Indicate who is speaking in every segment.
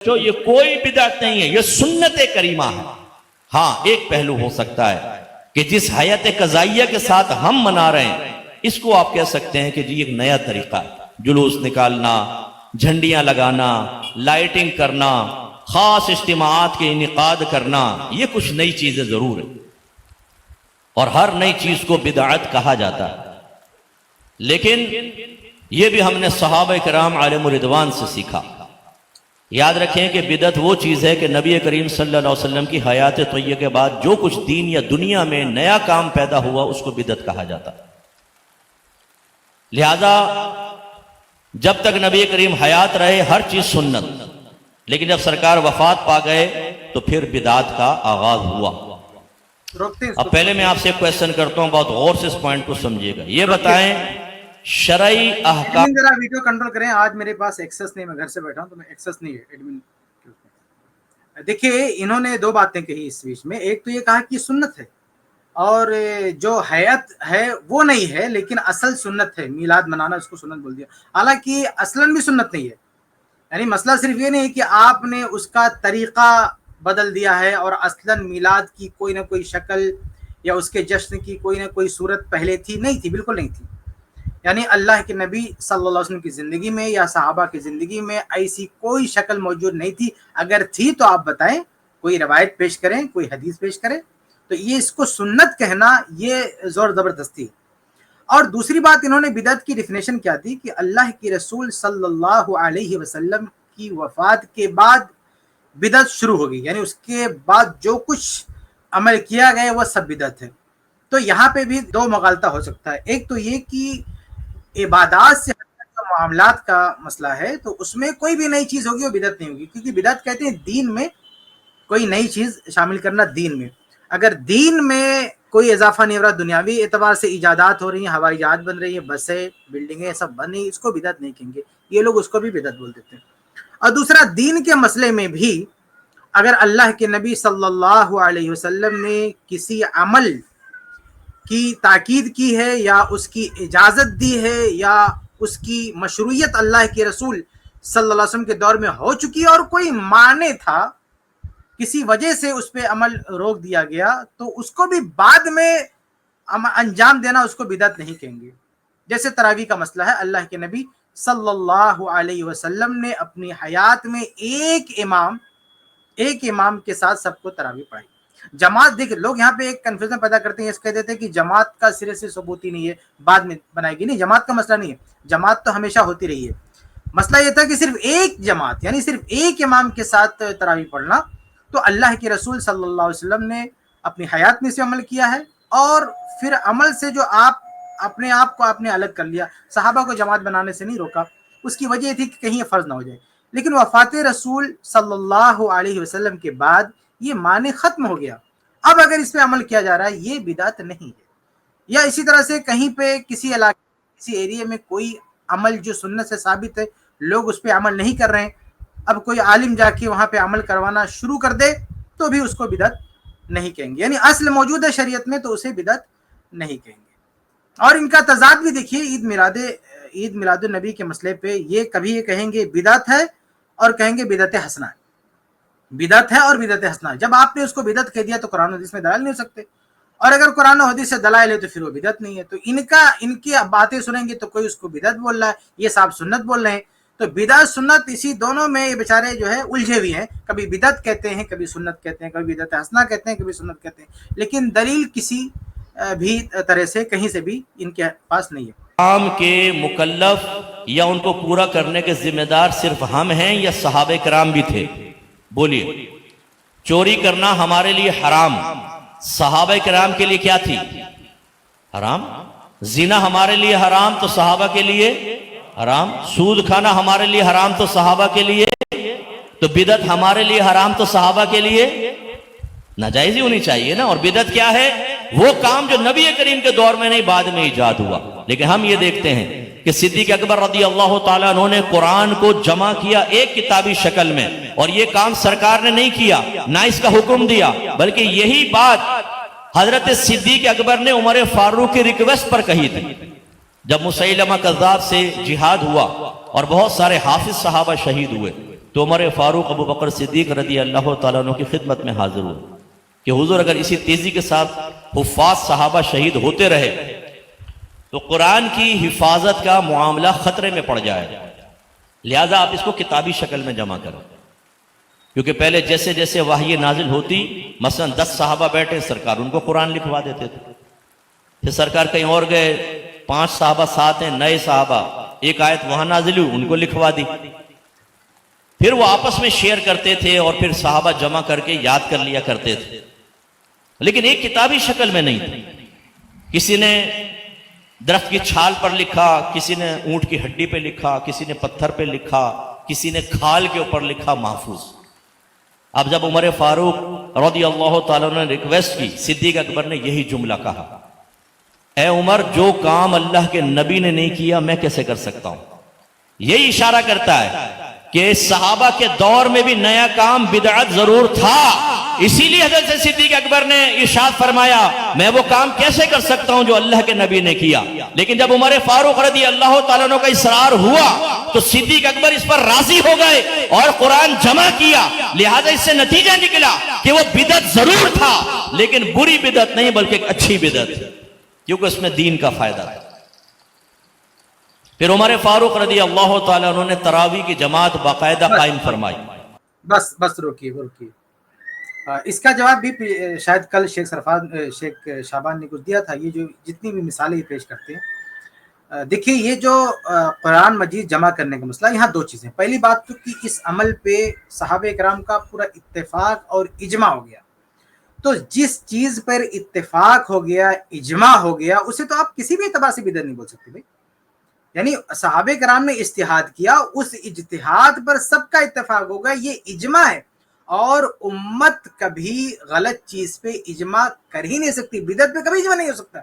Speaker 1: جو یہ کوئی بدعت نہیں ہے، یہ سنت کریمہ ہے۔ ہاں ایک پہلو ہو سکتا ہے کہ جس حیات قضائیہ کے ساتھ ہم منا رہے ہیں اس کو آپ کہہ سکتے ہیں کہ جی ایک نیا طریقہ ہے، جلوس نکالنا، جھنڈیاں لگانا، لائٹنگ کرنا، خاص اجتماعات کے انعقاد کرنا، یہ کچھ نئی چیزیں ضرور ہیں اور ہر نئی چیز کو بدعت کہا جاتا ہے، لیکن یہ بھی ہم نے صحابہ کرام علیہم رضوان سے سیکھا۔ یاد رکھیں کہ بدعت وہ چیز ہے کہ نبی کریم صلی اللہ علیہ وسلم کی حیات طیبہ کے بعد جو کچھ دین یا دنیا میں نیا کام پیدا ہوا اس کو بدعت کہا جاتا ہے۔ لہذا جب تک نبی کریم حیات رہے ہر چیز سنت، لیکن جب سرکار وفات پا گئے تو پھر بدعت کا آغاز ہوا۔ اب پہلے میں آپ سے ایک کویسچن کرتا ہوں، بہت غور سے اس پوائنٹ کو سمجھیے گا۔ یہ بتائیں شرعی احکام،
Speaker 2: ذرا ویڈیو کنٹرول کریں، آج میرے پاس ایکسس نہیں، میں گھر سے بیٹھا ہوں تو میں ایکسس نہیں ہے ایڈمن۔ دیکھیے انہوں نے دو باتیں کہی اس بیچ میں، ایک تو یہ کہا کہ سنت ہے اور جو حیات ہے وہ نہیں ہے لیکن اصل سنت ہے، میلاد منانا اس کو سنت بول دیا، حالانکہ اصلاً بھی سنت نہیں ہے۔ یعنی مسئلہ صرف یہ نہیں کہ آپ نے اس کا طریقہ بدل دیا ہے اور اصلاً میلاد کی کوئی نہ کوئی شکل یا اس کے جشن کی کوئی نہ کوئی صورت پہلے تھی، نہیں تھی، بالکل نہیں تھی۔ یعنی اللہ کے نبی صلی اللہ علیہ وسلم کی زندگی میں یا صحابہ کی زندگی میں ایسی کوئی شکل موجود نہیں تھی، اگر تھی تو آپ بتائیں، کوئی روایت پیش کریں، کوئی حدیث پیش کریں، تو یہ اس کو سنت کہنا یہ زور زبردستی ہے۔ اور دوسری بات انہوں نے بدعت کی ڈیفینیشن کیا دی کہ اللہ کی رسول صلی اللہ علیہ وسلم کی وفات کے بعد بدعت شروع ہو گئی، یعنی اس کے بعد جو کچھ عمل کیا گیا وہ سب بدعت ہے۔ تو یہاں پہ بھی دو مغالطہ ہو سکتا ہے، ایک تو یہ کہ عبادات سے جو معاملات کا مسئلہ ہے تو اس میں کوئی بھی نئی چیز ہوگی وہ بدعت نہیں ہوگی، کیونکہ بدعت کہتے ہیں دین میں کوئی نئی چیز شامل کرنا۔ دین میں اگر دین میں کوئی اضافہ نہیں ہو رہا، دنیاوی اعتبار سے ایجادات ہو رہی ہیں، ہوائی جہاز بن رہی ہیں، بسیں، بلڈنگیں سب بن رہی ہیں، اس کو بدعت نہیں کہیں گے، یہ لوگ اس کو بھی بدعت بول دیتے ہیں۔ اور دوسرا دین کے مسئلے میں بھی اگر اللہ کے نبی صلی اللہ علیہ وسلم نے کسی عمل کی تاکید کی ہے یا اس کی اجازت دی ہے یا اس کی مشروعیت اللہ کے رسول صلی اللہ علیہ وسلم کے دور میں ہو چکی ہے اور کوئی مانع تھا، کسی وجہ سے اس پہ عمل روک دیا گیا، تو اس کو بھی بعد میں انجام دینا اس کو بدعت نہیں کہیں گے۔ جیسے تراویح کا مسئلہ ہے، اللہ کے نبی صلی اللہ علیہ وسلم نے اپنی حیات میں ایک امام کے ساتھ سب کو تراویح پڑھائی۔ جماعت، دیکھ لوگ یہاں پہ ایک کنفیوژن پیدا کرتے ہیں، اس کہہ دیتے ہیں کہ جماعت کا سرے سے ثبوت ہی نہیں ہے، بعد میں بنائے گی۔ نہیں، جماعت کا مسئلہ نہیں ہے، جماعت تو ہمیشہ ہوتی رہی ہے۔ مسئلہ یہ تھا کہ صرف ایک جماعت یعنی صرف ایک امام کے ساتھ تراویح پڑھنا، تو اللہ کے رسول صلی اللہ علیہ وسلم نے اپنی حیات میں سے عمل کیا ہے اور پھر عمل سے جو اپنے آپ کو آپ نے الگ کر لیا، صحابہ کو جماعت بنانے سے نہیں روکا، اس کی وجہ یہ تھی کہ کہیں یہ فرض نہ ہو جائے۔ لیکن وفات رسول صلی اللہ علیہ وسلم کے بعد یہ معنی ختم ہو گیا، اب اگر اس پہ عمل کیا جا رہا ہے یہ بدعت نہیں ہے۔ یا اسی طرح سے کہیں پہ کسی علاقے کسی ایریے میں کوئی عمل جو سنت سے ثابت ہے، لوگ اس پہ عمل نہیں کر رہے ہیں، اب کوئی عالم جا کے وہاں پہ عمل کروانا شروع کر دے تو بھی اس کو بدعت نہیں کہیں گے، یعنی اصل موجود ہے شریعت میں تو اسے بدعت نہیں کہیں گے۔ اور ان کا تضاد بھی دیکھیے عید میلاد النبی کے مسئلے پہ، یہ کبھی یہ کہیں گے بدعت ہے اور کہیں گے بدعت حسنہ ہے، بدعت ہے اور بدعت حسنہ ہے۔ جب آپ نے اس کو بدعت کہہ دیا تو قرآن و حدیث میں دلائل نہیں ہو سکتے، اور اگر قرآن و حدیث سے دلائل ہے تو پھر وہ بدعت نہیں ہے۔ تو ان کی باتیں سنیں گے تو کوئی اس کو بدعت بول رہا ہے، یہ صاحب سنت بول رہے ہیں، تو بدعت سنت اسی دونوں میں یہ بیچارے جو ہے الجھے ہوئے ہیں، کبھی بدعت کہتے ہیں، کبھی سنت کہتے ہیں، کبھی بدعت حسنہ کہتے ہیں، کبھی سنت کہتے ہیں، لیکن دلیل کسی بھی طرح سے کہیں سے بھی ان کے پاس نہیں ہے۔
Speaker 1: عام کے مکلف یا ان کو پورا کرنے کے ذمہ دار صرف ہم ہیں یا صحابہ کرام بھی تھے؟ بولیے۔ چوری کرنا ہمارے لیے حرام، صحابہ کرام کے لیے کیا تھی؟ حرام۔ زنا ہمارے لیے حرام تو صحابہ کے لیے حرام۔ سود کھانا ہمارے لیے حرام تو صحابہ کے لیے، تو بدعت ہمارے لیے حرام تو صحابہ کے لیے ناجائز ہی ہونی چاہیے نا۔ اور بدعت کیا ہے؟ وہ کام جو نبی کریم کے دور میں نہیں بعد میں ایجاد ہوا۔ لیکن ہم یہ دیکھتے ہیں کہ صدیق اکبر رضی اللہ تعالیٰ عنہ نے قرآن کو جمع کیا ایک کتابی شکل میں، اور یہ کام سرکار نے نہیں کیا، نہ اس کا حکم دیا، بلکہ یہی بات حضرت صدیق اکبر نے عمر فاروق کی ریکویسٹ پر کہی تھی جب مسیلمہ کذاب سے جہاد ہوا اور بہت سارے حافظ صحابہ شہید ہوئے۔ تو عمر فاروق ابو بکر صدیق رضی اللہ تعالیٰ عنہ کی خدمت میں حاضر ہوئے کہ حضور اگر اسی تیزی کے ساتھ حفاظ صحابہ شہید ہوتے رہے تو قرآن کی حفاظت کا معاملہ خطرے میں پڑ جائے، لہذا آپ اس کو کتابی شکل میں جمع کرو. کیونکہ پہلے جیسے جیسے وحی نازل ہوتی، مثلا 10 صحابہ بیٹھے، سرکار ان کو قرآن لکھوا دیتے تھے. پھر سرکار کہیں اور گئے، 5 صحابہ ساتھ ہیں، نئے صحابہ، ایک آیت وہاں نازل ہوئی، ان کو لکھوا دی. پھر وہ آپس میں شیئر کرتے تھے اور پھر صحابہ جمع کر کے یاد کر لیا کرتے تھے، لیکن ایک کتابی شکل میں نہیں تھی. کسی نے درخت کی چھال پر لکھا، کسی نے اونٹ کی ہڈی پہ لکھا، کسی نے پتھر پہ لکھا، کسی نے کھال کے اوپر لکھا، محفوظ. اب جب عمر فاروق رضی اللہ تعالیٰ نے ریکویسٹ کی، صدیق اکبر نے یہی جملہ کہا، اے عمر، جو کام اللہ کے نبی نے نہیں کیا میں کیسے کر سکتا ہوں. یہی اشارہ کرتا ہے کہ صحابہ کے دور میں بھی نیا کام بدعت ضرور تھا، اسی لیے حضرت صدیق اکبر نے ارشاد فرمایا میں وہ کام کیسے کر سکتا ہوں جو اللہ کے نبی نے کیا. لیکن جب عمر فاروق رضی اللہ تعالیٰ عنہ کا اصرار ہوا تو صدیق اکبر اس پر راضی ہو گئے اور قرآن جمع کیا. لہذا اس سے نتیجہ نکلا کہ وہ بدعت ضرور تھا لیکن بری بدعت نہیں بلکہ ایک اچھی بدعت، کیونکہ اس میں دین کا فائدہ تھا. پھر عمر فاروق رضی اللہ تعالیٰ عنہ نے تراویح کی جماعت باقاعدہ قائم فرمائی.
Speaker 2: بس روکیے. اس کا جواب بھی شاید کل شیخ شعبان نے کچھ دیا تھا. یہ جو جتنی بھی مثالیں پیش کرتے ہیں، دیکھیے یہ جو قرآن مجید جمع کرنے کا مسئلہ، یہاں 2 چیزیں. پہلی بات تو کہ اس عمل پہ صحابہ کرام کا پورا اتفاق اور اجماع ہو گیا. تو جس چیز پر اتفاق ہو گیا، اجماع ہو گیا، اسے تو آپ کسی بھی اعتبار سے بدعت نہیں بول سکتے بھائی. یعنی صحابہ کرام نے اجتہاد کیا، اس اجتہاد پر سب کا اتفاق ہوگا، یہ اجماع ہے. اور امت کبھی غلط چیز پہ اجماع کر ہی نہیں سکتی. بدعت پہ کبھی اجماع نہیں ہو سکتا.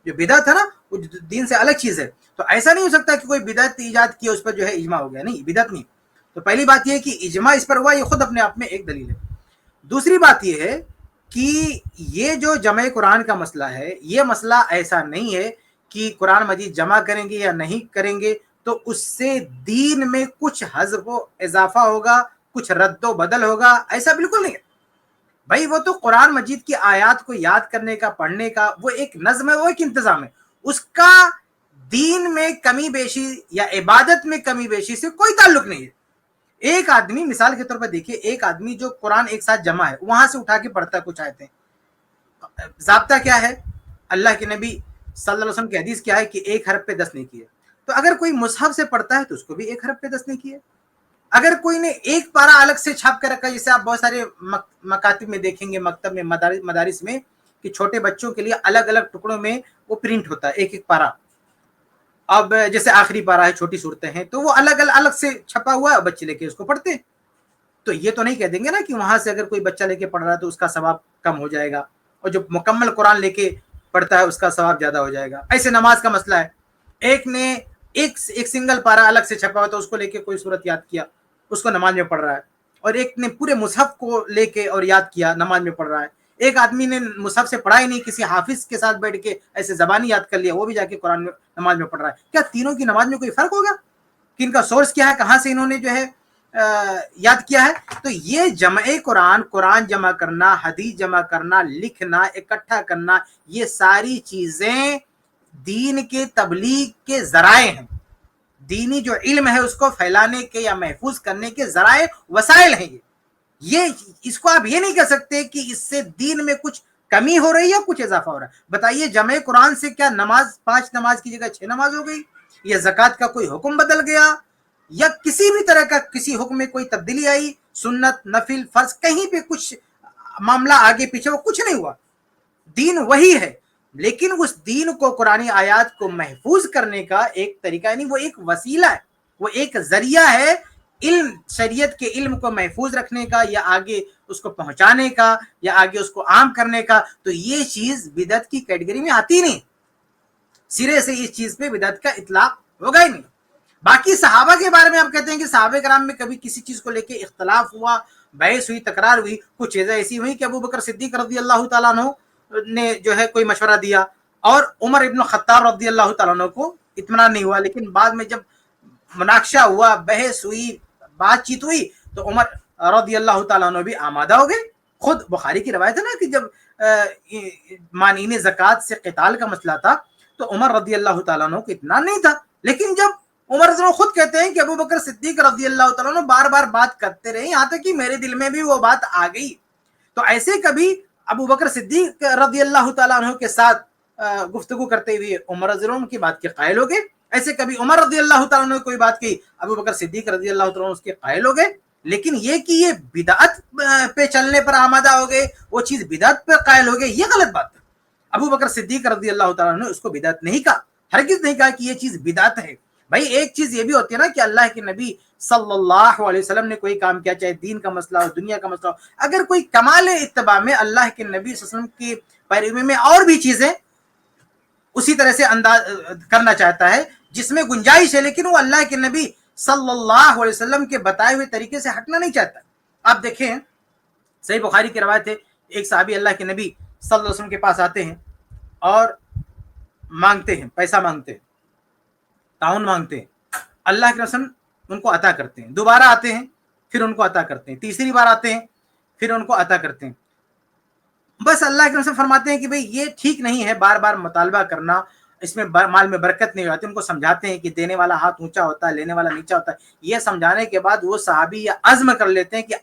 Speaker 2: جو بدعت ہے نا وہ دین سے الگ چیز ہے. تو ایسا نہیں ہو سکتا کہ کوئی بدعت ایجاد کیا اس پر جو ہے اجماع ہو گیا. نہیں، بدعت نہیں. تو پہلی بات یہ ہے کہ اجماع اس پر ہوا، یہ خود اپنے آپ میں ایک دلیل ہے. دوسری بات یہ ہے کہ یہ جو جمع قرآن کا مسئلہ ہے، یہ مسئلہ ایسا نہیں ہے کہ قرآن مجید جمع کریں گے یا نہیں کریں گے تو اس سے دین میں کچھ حذف و اضافہ ہوگا، کچھ رد و بدل ہوگا. ایسا بالکل نہیں ہے بھائی. وہ تو قرآن مجید کی آیات کو یاد کرنے کا، پڑھنے کا وہ ایک نظم ہے، وہ ایک انتظام ہے. اس کا دین میں کمی بیشی یا عبادت میں کمی بیشی سے کوئی تعلق نہیں ہے. ایک آدمی، مثال کے طور پر دیکھیے، ایک آدمی جو قرآن ایک ساتھ جمع ہے، وہاں سے اٹھا کے پڑھتا ہے کچھ آیتیں. ضابطہ کیا ہے؟ اللہ کے نبی صلی اللہ علیہ وسلم کی حدیث کیا ہے کہ 1 حرف پہ 10 نہیں کیے. تو اگر کوئی مصحف سے پڑھتا ہے تو اس کو بھی 1 حرف پہ 10 نہیں کیے. اگر کوئی نے ایک پارا الگ سے چھاپ کر رکھا، جیسے آپ بہت سارے مکاتب میں دیکھیں گے، مکتب میں، مدارس میں، کہ چھوٹے بچوں کے لیے الگ الگ ٹکڑوں میں وہ پرنٹ ہوتا ہے ایک پارا. اب جیسے آخری پارا ہے، چھوٹی صورتیں ہیں، تو وہ الگ سے چھپا ہوا ہے، بچے لے کے اس کو پڑھتے ہیں. تو یہ تو نہیں کہہ دیں گے نا کہ وہاں سے اگر کوئی بچہ لے کے پڑھ رہا ہے تو اس کا ثواب کم ہو جائے گا، اور جو مکمل قرآن لے کے پڑھتا ہے اس کا ثواب زیادہ ہو جائے گا. ایسے نماز کا مسئلہ ہے. ایک نے ایک سنگل پارا الگ سے چھپا ہوا تو اس کو لے کے کوئی صورت یاد کیا، اس کو نماز میں پڑھ رہا ہے. اور ایک نے پورے مصحف کو لے کے اور یاد کیا، نماز میں پڑھ رہا ہے. ایک آدمی نے مصحف سے پڑھا ہی نہیں، کسی حافظ کے ساتھ بیٹھ کے ایسے زبانی یاد کر لیا، وہ بھی جا کے قرآن میں نماز میں پڑھ رہا ہے. کیا تینوں کی نماز میں کوئی فرق ہوگا؟ کہ ان کا سورس کیا ہے، کہاں سے انہوں نے جو ہے یاد کیا ہے؟ تو یہ جمع قرآن جمع کرنا، حدیث جمع کرنا، لکھنا، اکٹھا کرنا، یہ ساری چیزیں دین کے تبلیغ کے ذرائع ہیں. دینی جو علم ہے اس کو پھیلانے کے یا محفوظ کرنے کے ذرائع، وسائل ہیں. یہ اس کو آپ یہ نہیں کہہ سکتے کہ اس سے دین میں کچھ کمی ہو رہی ہے یا کچھ اضافہ ہو رہا ہے. بتائیے جمع قرآن سے کیا نماز 5 نماز کی جگہ 6 نماز ہو گئی؟ یا زکوٰۃ کا کوئی حکم بدل گیا؟ یا کسی بھی طرح کا کسی حکم میں کوئی تبدیلی آئی؟ سنت، نفل، فرض، کہیں پہ کچھ معاملہ آگے پیچھے وہ کچھ نہیں ہوا. دین وہی ہے، لیکن اس دین کو، قرآنی آیات کو محفوظ کرنے کا ایک طریقہ، یعنی وہ ایک وسیلہ ہے، وہ ایک ذریعہ ہے علم، شریعت کے علم کو محفوظ رکھنے کا، یا آگے اس کو پہنچانے کا، یا آگے اس کو عام کرنے کا. تو یہ چیز بدعت کی کیٹیگری میں آتی نہیں. سرے سے اس چیز پہ بدعت کا اطلاق ہوگا ہی نہیں. باقی صحابہ کے بارے میں آپ کہتے ہیں کہ صحابہ کرام میں کبھی کسی چیز کو لے کے اختلاف ہوا، بحث ہوئی، تکرار ہوئی. کچھ چیزیں ایسی ہوئی کہ ابو بکر صدیق رضی اللہ تعالیٰ عنہ نے جو ہے کوئی مشورہ دیا اور عمر ابن خطاب رضی اللہ تعالیٰ عنہ کو اطمینان نہیں ہوا. لیکن بعد میں جب مناقشہ ہوا، بحث ہوئی، بات چیت ہوئی، تو عمر رضی اللہ تعالیٰ عنہ بھی آمادہ ہو گئے. خود بخاری کی روایت ہے نا کہ جب مانعین زکوٰۃ سے قتال کا مسئلہ تھا تو عمر رضی اللہ تعالیٰ عنہ کو اتنا نہیں تھا, لیکن جب عمر رضی اللہ عنہ خود کہتے ہیں کہ ابو بکر صدیق رضی اللہ تعالیٰ عنہ بار بار بات کرتے رہے یہاں تک کہ میرے دل میں بھی وہ بات آ گئی. تو ایسے کبھی ابو بکر صدیق رضی اللہ تعالیٰ عنہ کے ساتھ گفتگو کرتے ہوئے عمر رضی اللہ عنہ کی بات کے قائل ہو گئے, ایسے کبھی عمر رضی اللہ تعالیٰ عنہ نے کوئی بات کی ابو بکر صدیق رضی اللہ تعالیٰ عنہ اس کے قائل ہو گئے. لیکن یہ کہ یہ بدعت پہ چلنے پر آمادہ ہو گئے, وہ چیز بدعت پہ قائل ہو گئے, یہ غلط بات ہے. ابو بکر صدیق رضی اللہ تعالیٰ عنہ نے اس کو بدعت نہیں کہا, ہرگز نہیں کہا کہ یہ چیز بدعت ہے. بھائی ایک چیز یہ بھی ہوتی ہے نا کہ اللہ کے نبی صلی اللہ علیہ وسلم نے کوئی کام کیا, چاہے دین کا مسئلہ ہو دنیا کا مسئلہ ہو, اگر کوئی کمال اتباع میں اللہ کے نبی صلی اللہ علیہ وسلم کی پیروی میں اور بھی چیزیں اسی طرح سے انداز کرنا چاہتا ہے جس میں گنجائش ہے, لیکن وہ اللہ کے نبی صلی اللہ علیہ وسلم کے بتائے ہوئے طریقے سے ہٹنا نہیں چاہتا. آپ دیکھیں صحیح بخاری کی روایت ہے, ایک صحابی اللہ کے نبی صلی اللہ علیہ وسلم کے پاس آتے ہیں اور مانگتے ہیں, پیسہ مانگتے ہیں, تعاون مانگتے ہیں. اللہ کے رسول ان کو عطا کرتے ہیں, دوبارہ آتے ہیں پھر ان کو عطا کرتے ہیں, تیسری بار آتے ہیں پھر ان کو عطا کرتے ہیں. بس اللہ کے رسول فرماتے ہیں کہ بھئی یہ ٹھیک نہیں ہے بار بار مطالبہ کرنا, اس میں مال میں برکت نہیں ہوتی. ان کو سمجھاتے ہیں کہ دینے والا ہاتھ اونچا ہوتا ہے, لینے والا نیچا ہوتا ہے. یہ سمجھانے کے بعد وہ صحابی یہ عزم کر لیتے ہیں کہ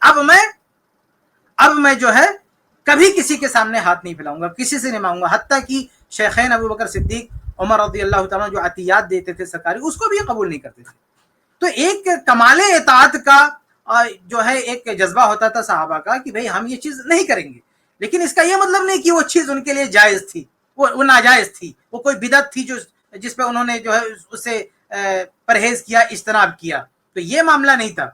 Speaker 2: اب میں جو ہے کبھی کسی کے سامنے ہاتھ نہیں پھیلاؤں گا, کسی سے نہیں مانگوں گا. حتیٰ کہ شیخین ابو بکر صدیق عمر رضی اللہ تعالیٰ جو عطیات دیتے تھے سرکاری, اس کو بھی قبول نہیں کرتے تھے. تو ایک کمال اطاعت کا جو ہے ایک جذبہ ہوتا تھا صحابہ کا کہ بھئی ہم یہ چیز نہیں کریں گے, لیکن اس کا یہ مطلب نہیں کہ وہ چیز ان کے لیے جائز تھی, وہ ناجائز تھی, وہ کوئی بدعت تھی جس پہ انہوں نے جو ہے اسے پرہیز کیا, اجتناب کیا. تو یہ معاملہ نہیں تھا.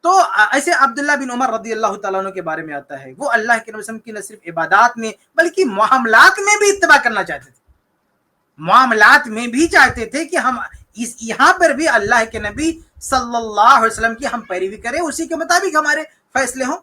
Speaker 2: تو ایسے عبداللہ بن عمر رضی اللہ تعالیٰ عنہ کے بارے میں آتا ہے, وہ اللہ کے نبی صلی اللہ علیہ وسلم کی نہ صرف عبادات میں بلکہ معاملات میں بھی اتباع کرنا چاہتے تھے. معاملات میں بھی چاہتے تھے کہ ہم یہاں پر بھی اللہ کے نبی صلی اللہ علیہ وسلم کی ہم پیروی کریں, اسی کے مطابق ہمارے فیصلے ہوں.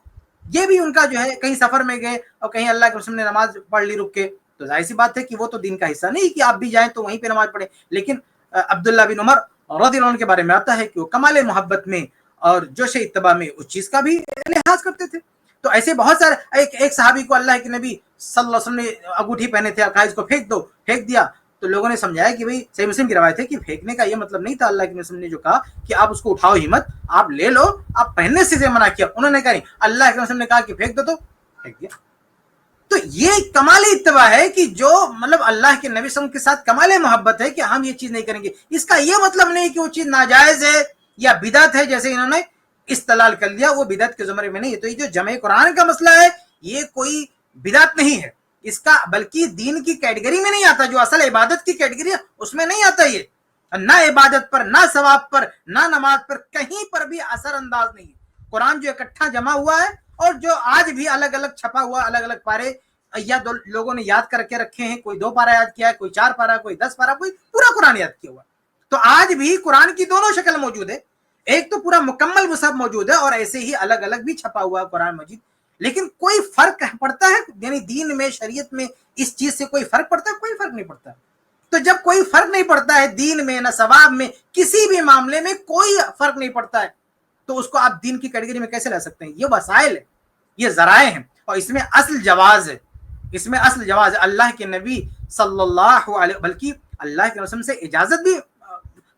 Speaker 2: یہ بھی ان کا جو ہے کہیں سفر میں گئے اور کہیں اللہ کے رسول نے نماز پڑھ لی رک کے, تو ظاہر سی بات ہے کہ وہ تو دین کا حصہ نہیں کہ آپ بھی جائیں تو وہیں پہ نماز پڑھیں. لیکن عبداللہ بن عمر رضی اللہ عنہ کے بارے میں آتا ہے کہ وہ کمال محبت میں اور جوش اتباع میں اس چیز کا بھی لحاظ کرتے تھے. تو ایسے بہت سارے, ایک صحابی کو اللہ کے نبی صلی اللہ علیہ وسلم نے انگوٹھی پہنے تھے, کہا اس کو پھینک دو, پھینک دیا. تو لوگوں نے سمجھایا کہ بھئی صحیح مسلم کی روایت ہے کہ پھینکنے کا یہ مطلب نہیں تھا. اللہ کے رسول نے جو کہا کہ آپ اس کو اٹھاؤ ہی مت, آپ لے لو, آپ پہننے سے منع کیا. انہوں نے کہا نہیں, اللہ کے رسول نے کہا کہ پھینک دو تو پھینک دیا. تو یہ کمال اتباع ہے کہ جو مطلب اللہ کے نبی صلی اللہ علیہ وسلم کے ساتھ کمال محبت ہے کہ ہم یہ چیز نہیں کریں گے. اس کا یہ مطلب نہیں کہ وہ چیز ناجائز ہے یا بدعت ہے جیسے انہوں نے استدلال کر لیا, وہ بدعت کے زمرے میں نہیں ہے. تو یہ جو جمع قرآن کا مسئلہ ہے یہ کوئی بدعت نہیں ہے, اس کا بلکہ دین کی کیٹیگری میں نہیں آتا. جو اصل عبادت کی کیٹیگری ہے اس میں نہیں آتا. یہ نہ عبادت پر, نہ ثواب پر, نہ نماز پر کہیں پر بھی اثر انداز نہیں ہے. قرآن جو اکٹھا جمع ہوا ہے اور جو آج بھی الگ الگ چھپا ہوا, الگ الگ پارے یا دو لوگوں نے یاد کر کے رکھے ہیں, کوئی 2 پارا یاد کیا ہے, کوئی 4 پارا, کوئی 10 پارا, کوئی پورا قرآن یاد کیا ہوا. تو آج بھی قرآن کی دونوں شکل موجود ہے, ایک تو پورا مکمل مصحف موجود ہے اور ایسے ہی الگ الگ بھی چھپا ہوا ہے قرآن مجید. لیکن کوئی فرق پڑتا ہے یعنی دین میں, شریعت میں اس چیز سے کوئی فرق پڑتا ہے؟ کوئی فرق نہیں پڑتا. تو جب کوئی فرق نہیں پڑتا ہے دین میں, نہ ثواب میں, کسی بھی معاملے میں کوئی فرق نہیں پڑتا ہے, تو اس کو آپ دین کی کیٹیگری میں کیسے لا سکتے ہیں؟ یہ وسائل ہے, یہ ذرائع ہیں, اور اس میں اصل جواز ہے, اس میں اصل جواز ہے. اللہ کے نبی صلی اللہ علیہ بلکہ اللہ کے رسول سے اجازت بھی,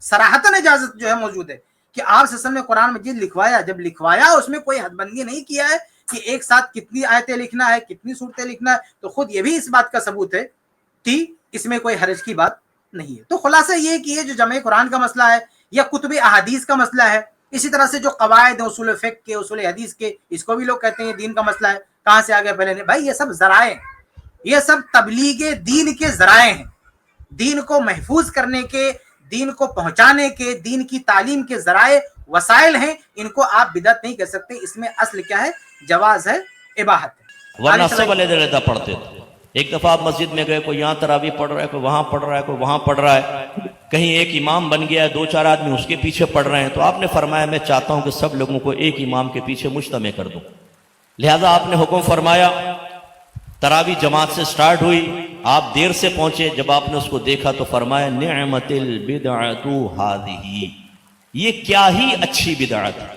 Speaker 2: صراحتاً اجازت جو ہے موجود ہے کہ آپ صلی اللہ علیہ وسلم نے قرآن مجید لکھوایا, جب لکھوایا اس میں کوئی حد بندی نہیں کیا ہے کہ ایک ساتھ کتنی آیتیں لکھنا ہے, کتنی صورتیں لکھنا ہے. تو خود یہ بھی اس بات کا ثبوت ہے کہ اس میں کوئی حرج کی بات نہیں ہے. تو خلاصہ یہ کہ یہ جو جمع قرآن کا مسئلہ ہے یا کتب احادیث کا مسئلہ ہے, اسی طرح سے جو قواعد اصول فقہ کے, اصول حدیث کے, اس کو بھی لوگ کہتے ہیں دین کا مسئلہ ہے, کہاں سے آگے پہلے نہیں. بھائی یہ سب ذرائع ہیں, یہ سب تبلیغ دین کے ذرائع ہیں, دین کو محفوظ کرنے کے, دین کو پہنچانے کے, دین کی تعلیم کے ذرائع وسائل ہیں. ان کو آپ بدعت نہیں کہہ سکتے. اس میں اصل کیا ہے؟ جواز ہے, اباحت ہے.
Speaker 1: ورنہ سب علیحدہ پڑھتے تھے. ایک دفعہ آپ مسجد میں گئے, کوئی یہاں تراویح پڑھ رہا ہے, کوئی وہاں پڑھ رہا ہے, کوئی وہاں پڑھ رہا ہے, کہیں ایک امام بن گیا ہے, 2-4 آدمی اس کے پیچھے پڑھ رہے ہیں. تو آپ نے فرمایا میں چاہتا ہوں کہ سب لوگوں کو ایک امام کے پیچھے مجتمع کر دوں. لہذا آپ نے حکم فرمایا, تراویح جماعت سے سٹارٹ ہوئی, آپ دیر سے پہنچے. جب آپ نے اس کو دیکھا تو فرمایا نعمت البدعۃ ھذہ, یہ کیا ہی اچھی بدعت ہے.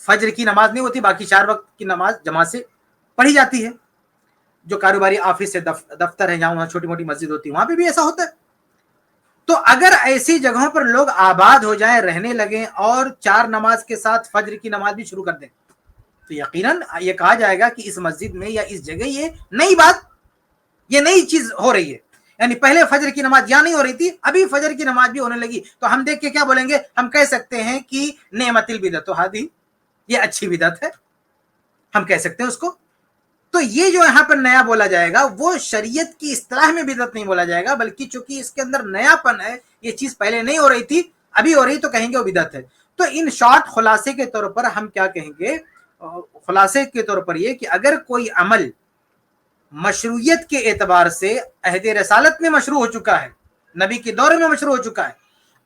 Speaker 2: فجر کی نماز نہیں ہوتی, باقی 4 وقت کی نماز جماعت سے پڑھی جاتی ہے. جو کاروباری آفس سے دفتر ہے, جہاں وہاں چھوٹی موٹی مسجد ہوتی ہے, وہاں پہ بھی ایسا ہوتا ہے. تو اگر ایسی جگہوں پر لوگ آباد ہو جائیں, رہنے لگیں, اور 4 نماز کے ساتھ فجر کی نماز بھی شروع کر دیں, تو یقیناً یہ کہا جائے گا کہ اس مسجد میں یا اس جگہ یہ نئی بات, یہ نئی چیز ہو رہی ہے. یعنی پہلے فجر کی نماز یہاں نہیں ہو رہی تھی, ابھی فجر کی نماز بھی ہونے لگی. تو ہم دیکھ کے کیا بولیں گے؟ ہم کہہ سکتے ہیں کہ نعمت البدعۃ ہذہ, یہ اچھی بدعت ہے, ہم کہہ سکتے ہیں اس کو. تو یہ جو یہاں پر نیا بولا جائے گا وہ شریعت کی اصطلاح میں بدعت نہیں بولا جائے گا, بلکہ چونکہ اس کے اندر نیا پن ہے, یہ چیز پہلے نہیں ہو رہی تھی ابھی ہو رہی, تو کہیں گے وہ بدعت ہے. تو ان شارٹ خلاصے کے طور پر ہم کیا کہیں گے؟ خلاصے کے طور پر یہ کہ اگر کوئی عمل مشروعیت کے اعتبار سے عہد رسالت میں مشروع ہو چکا ہے, نبی کے دور میں مشروع ہو چکا ہے,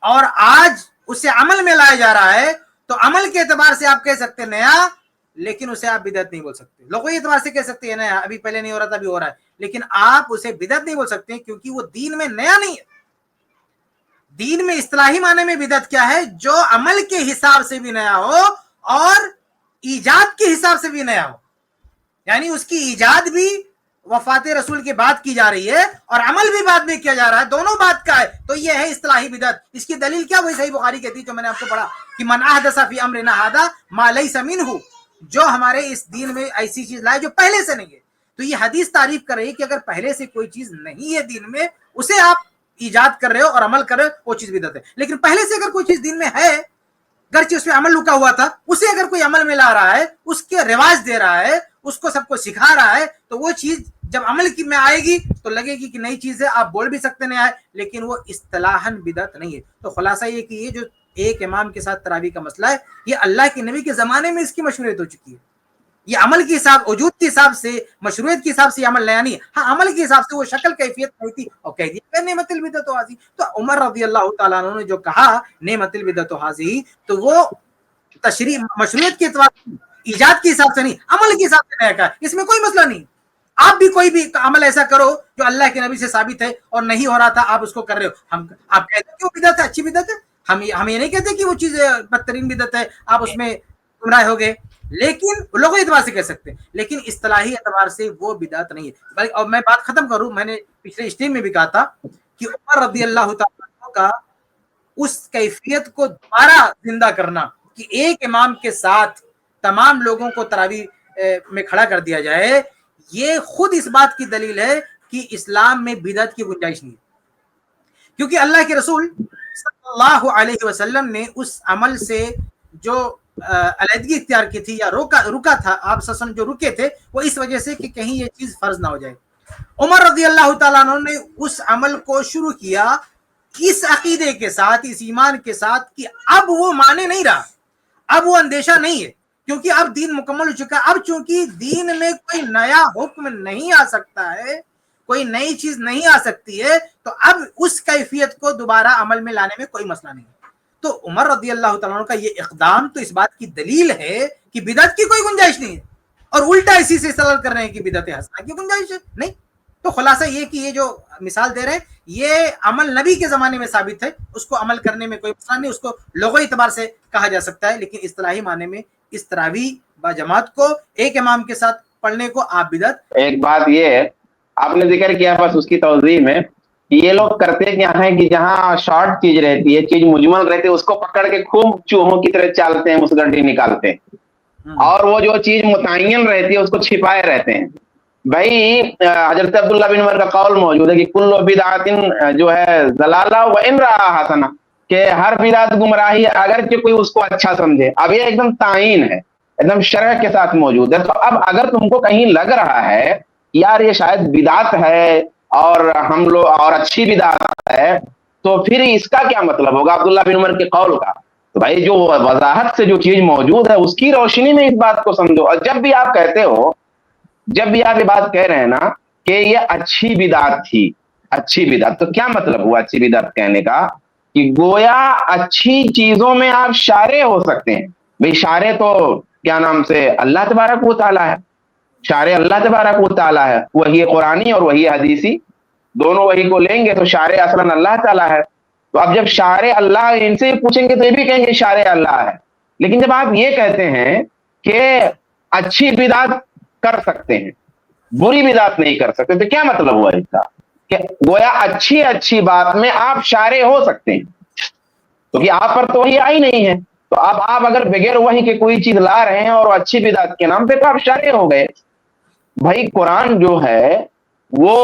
Speaker 2: اور آج اسے عمل میں لایا جا رہا ہے, تو عمل کے اعتبار سے آپ کہہ سکتے ہیں نیا, لیکن اسے آپ بدعت نہیں بول سکتے. لوگوں اعتبار سے کہہ سکتے ہیں نیا, ابھی پہلے نہیں ہو رہا تھا ابھی ہو رہا ہے, لیکن آپ اسے بدعت نہیں بول سکتے کیونکہ وہ دین میں نیا نہیں ہے. دین میں اصطلاحی معنی میں بدعت کیا ہے؟ جو عمل کے حساب سے بھی نیا ہو اور ایجاد کے حساب سے بھی نیا ہو. یعنی اس کی ایجاد بھی وفات رسول کے بعد کی جا رہی ہے اور عمل بھی بعد میں کیا جا رہا ہے, دونوں بات کا ہے, تو یہ ہے اصطلاحی بدعت. اس کی دلیل کیا؟ وہی صحیح بخاری کہتی ہے جو میں نے آپ کو پڑھا کہ من احدث فی امرنا ھذا ما لیس منہ, جو ہمارے اس دین میں ایسی چیز لائے جو پہلے سے نہیں ہے. تو یہ حدیث تعریف کر رہی ہے کہ اگر پہلے سے کوئی چیز نہیں ہے دین میں, اسے آپ ایجاد کر رہے ہو اور عمل کر رہے ہو, وہ چیز بدعت ہے. لیکن پہلے سے اگر کوئی چیز دین میں ہے, گرچہ اس میں عمل رکا ہوا تھا, اسے اگر کوئی عمل میں لا رہا ہے, اس کے رواج دے رہا ہے, اس کو سب کو سکھا رہا ہے, تو وہ چیز جب عمل کی میں آئے گی تو لگے گی کہ نئی چیز ہے, آپ بول بھی سکتے نہیں آئے, لیکن وہ اصطلاحاً بدعت نہیں ہے. تو خلاصہ یہ کہ یہ جو ایک امام کے ساتھ تراویح کا مسئلہ ہے, یہ اللہ کے نبی کے زمانے میں اس کی مشروعیت ہو چکی ہے. یہ عمل کے حساب, وجود کے حساب سے, مشروعیت کے حساب سے یہ عمل نیا نہیں ہے. ہاں, عمل کے حساب سے وہ شکل کیفیت نہیں تھی اور کہہ دیا نعمت البدعۃ ھذہ. تو عمر رضی اللہ تعالیٰ عنہ نے جو کہا نعمت البدعۃ ھذہ, تو وہ تشریع مشروعیت کے اعتبار سے, ایجاد کے حساب سے نہیں, عمل کے حساب سے نیا کہا. اس میں کوئی مسئلہ نہیں. آپ بھی کوئی بھی عمل ایسا کرو جو اللہ کے نبی سے ثابت ہے اور نہیں ہو رہا تھا, آپ اس کو کر رہے ہو, آپ کہتے ہیں کہ وہ بدعت ہے, اچھی بدعت ہے. ہم یہ نہیں کہتے کہ وہ چیز بدترین بدعت ہے, آپ اس میں گمراہ ہو گئے, لیکن لوگوں اعتبار سے کہہ سکتے ہیں, لیکن اصطلاحی اعتبار سے وہ بدعت نہیں ہے. اور میں بات ختم کروں, میں نے پچھلے اسٹریم میں بھی کہا تھا کہ عمر رضی اللہ تعالیٰ کا اس کیفیت کو دوبارہ زندہ کرنا کہ ایک امام کے ساتھ تمام لوگوں کو تراویح میں کھڑا کر دیا جائے, یہ خود اس بات کی دلیل ہے کہ اسلام میں بدعت کی گنجائش نہیں ہے. کیونکہ اللہ کے رسول صلی اللہ علیہ وسلم نے اس عمل سے جو علیحدگی اختیار کی تھی یا رکا تھا, آپ سسن جو رکے تھے وہ اس وجہ سے کہ کہیں یہ چیز فرض نہ ہو جائے. عمر رضی اللہ تعالیٰ عنہ نے اس عمل کو شروع کیا اس عقیدے کے ساتھ, اس ایمان کے ساتھ کہ اب وہ مانے نہیں رہا, اب وہ اندیشہ نہیں ہے, کیونکہ اب دین مکمل ہو چکا ہے. اب چونکہ دین میں کوئی نیا حکم نہیں آ سکتا ہے, کوئی نئی چیز نہیں آ سکتی ہے, تو اب اس کیفیت کو دوبارہ عمل میں لانے میں کوئی مسئلہ نہیں ہے. تو عمر رضی اللہ تعالیٰ عنہ کا یہ اقدام تو اس بات کی دلیل ہے کہ بدعت کی کوئی گنجائش نہیں ہے, اور الٹا اسی سے استدلال کر رہے ہیں کہ بدعت حسنہ کی گنجائش ہے نہیں. تو خلاصہ یہ کہ یہ جو مثال دے رہے ہیں یہ عمل نبی کے زمانے میں ثابت ہے, اس کو عمل کرنے میں کوئی مسئلہ نہیں, اس کو لغوی اعتبار سے کہا جا سکتا ہے, لیکن اصطلاحی معنی میں اس تراویح با جماعت کو ایک امام کے ساتھ پڑھنے کو آپ بدعت.
Speaker 3: ایک بات یہ ہے, آپ نے ذکر کیا بس اس کی توضیح میں, یہ لوگ کرتے کیا ہیں کہ جہاں شارٹ چیز رہتی ہے, چیز مجمل رہتی ہے, اس کو پکڑ کے خوب چوہوں کی طرح چالتے ہیں, اس گڈھی نکالتے ہیں, اور وہ جو چیز متعین رہتی ہے اس کو چھپائے رہتے ہیں. بھائی حضرت عبداللہ بن عمر کا قول موجود ہے کہ کل بدعت جو ہے ضلالہ وان رآ حسنہ, کہ ہر بدعت گمراہی اگرچہ کوئی اس کو اچھا سمجھے. اب یہ ایک دم تعین ہے, ایک دم شرح کے ساتھ موجود ہے. تو اب اگر تم کو کہیں لگ رہا ہے یار یہ شاید بدعت ہے اور ہم لوگ اور اچھی بدعت ہے, تو پھر اس کا کیا مطلب ہوگا عبداللہ بن عمر کے قول کا؟ تو بھائی جو وضاحت سے جو چیز موجود ہے اس کی روشنی میں اس بات کو سمجھو. اور جب بھی آپ کہتے ہو, جب بھی آپ یہ بات کہہ رہے ہیں نا کہ یہ اچھی بدعت تھی, اچھی بدعت, تو کیا مطلب ہوا اچھی بدعت کہنے کا؟ کہ گویا اچھی چیزوں میں آپ شارع ہو سکتے ہیں. بھئی شارع تو کیا نام سے اللہ تبارک و تعالیٰ ہے, شارع اللہ تبارک و تعالیٰ ہے, وہی قرآنی اور وہی حدیثی, دونوں وہی کو لیں گے تو شارع اصلاً اللہ تعالیٰ ہے. تو اب جب شارع اللہ, ان سے پوچھیں گے تو یہ بھی کہیں گے شارع اللہ ہے, لیکن جب آپ یہ کہتے ہیں کہ اچھی بدعت کر سکتے ہیں بری بدعت نہیں کر سکتے تو کیا مطلب ہوا اس کا کہ گویا اچھی بات میں آپ شارع ہو سکتے ہیں کیونکہ آپ پر تو وہی آئی نہیں ہے تو اب آپ اگر بغیر وہی کے کوئی چیز لا رہے ہیں اور اچھی بدعت کے نام پہ تو آپ شارع ہو گئے. بھائی قرآن جو ہے وہ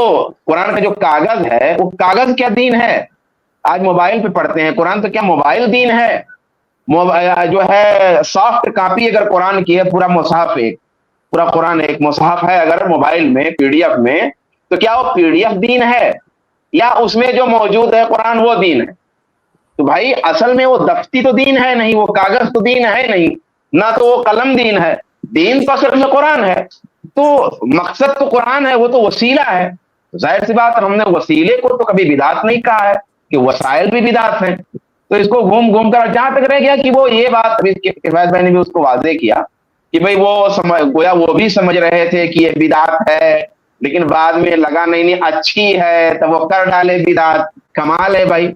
Speaker 3: قرآن کا جو کاغذ ہے وہ کاغذ کیا دین ہے؟ آج موبائل پہ پڑھتے ہیں قرآن تو کیا موبائل دین ہے؟ جو ہے سافٹ کاپی اگر قرآن کی ہے پورا مصحف ایک پورا قرآن ایک مصحف ہے اگر موبائل میں پی ڈی ایف میں تو کیا وہ پی ڈی ایف دین ہے یا اس میں جو موجود ہے قرآن وہ دین ہے؟ تو بھائی اصل میں وہ دفتی تو دین ہے نہیں وہ کاغذ تو دین ہے نہیں نہ تو وہ قلم دین ہے دین تو اصل میں قرآن ہے تو مقصد تو قرآن ہے وہ تو وسیلہ ہے. ظاہر سی بات ہم نے وسیلے کو تو کبھی بدعت نہیں کہا ہے کہ وسائل بھی بدعت ہیں تو اس کو گھوم گھوم کر جہاں تک رہ گیا کہ وہ یہ بات کفایت بھائی نے بھی اس کو واضح کیا کہ بھئی وہ گویا وہ بھی سمجھ رہے تھے کہ یہ بدعت ہے لیکن بعد میں لگا نہیں اچھی ہے تو وہ کر ڈالے بدعت. کمال ہے بھائی.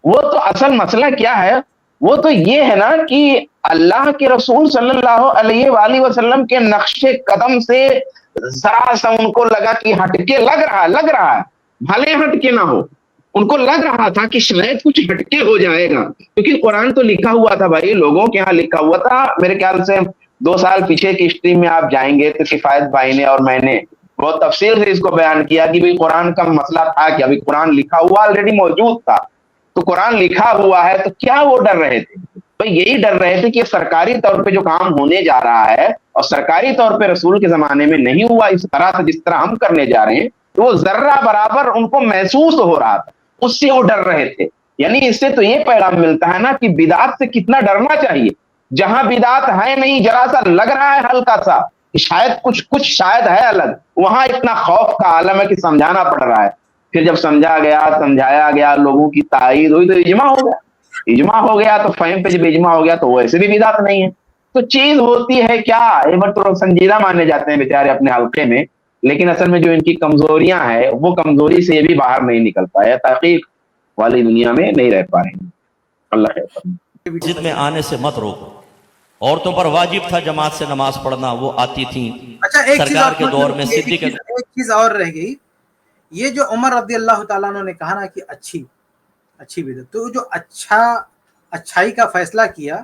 Speaker 3: وہ تو اصل مسئلہ کیا ہے وہ تو یہ ہے نا کہ اللہ کے رسول صلی اللہ علیہ وآلہ وسلم کے نقش قدم سے ذرا سا ان کو لگا کہ ہٹ کے لگ رہا ہے بھلے ہٹ کے نہ ہو ان کو لگ رہا تھا کہ شاید کچھ ہٹ کے ہو جائے گا کیونکہ قرآن تو لکھا ہوا تھا بھائی لوگوں کے ہاں لکھا ہوا تھا. میرے خیال سے 2 سال پیچھے کی ہسٹری میں آپ جائیں گے تو کفایت بھائی نے اور میں نے بہت تفصیل سے اس کو بیان کیا کہ بھئی قرآن کا مسئلہ تھا کہ ابھی قرآن لکھا ہوا آلریڈی موجود تھا تو قرآن لکھا ہوا ہے تو کیا وہ ڈر رہے تھے؟ تو یہی ڈر رہے تھے کہ سرکاری طور پہ جو کام ہونے جا رہا ہے اور سرکاری طور پہ رسول کے زمانے میں نہیں ہوا اس طرح سے جس طرح ہم کرنے جا رہے ہیں تو وہ ذرہ برابر ان کو محسوس ہو رہا تھا اس سے وہ ڈر رہے تھے. یعنی اس سے تو یہ پیغام ملتا ہے نا کہ بدعت سے کتنا ڈرنا چاہیے. جہاں بدعت ہے نہیں ذرا سا لگ رہا ہے ہلکا سا شاید کچھ شاید ہے الگ وہاں اتنا خوف کا عالم ہے کہ سمجھانا پڑ رہا ہے. پھر جب سمجھایا گیا لوگوں کی تائید ہوئی تو اجماع ہو گیا تو فہم پہ جب اجماع ہو گیا تو ویسے بھی بدعت نہیں ہے. تو چیز ہوتی ہے کیا یہ بات تو سنجیدہ مانے جاتے ہیں بیچارے اپنے حلقے میں لیکن اصل میں جو ان کی کمزوریاں ہیں وہ کمزوری سے یہ بھی باہر نہیں نکل پایا تحقیق والی دنیا میں نہیں رہ پا رہے ہیں. اللہ خیر فرمائے.
Speaker 1: مسجد میں آنے سے مت روکو. عورتوں پر واجب تھا جماعت سے نماز پڑھنا وہ آتی تھیں.
Speaker 2: اچھا ایک
Speaker 1: سرکار کے دور میں صدیق
Speaker 2: ایک چیز اور رہ گئی یہ جو عمر رضی اللہ تعالیٰ عنہ نے کہا نا کہ اچھی بدعت تو جو اچھائی کا فیصلہ کیا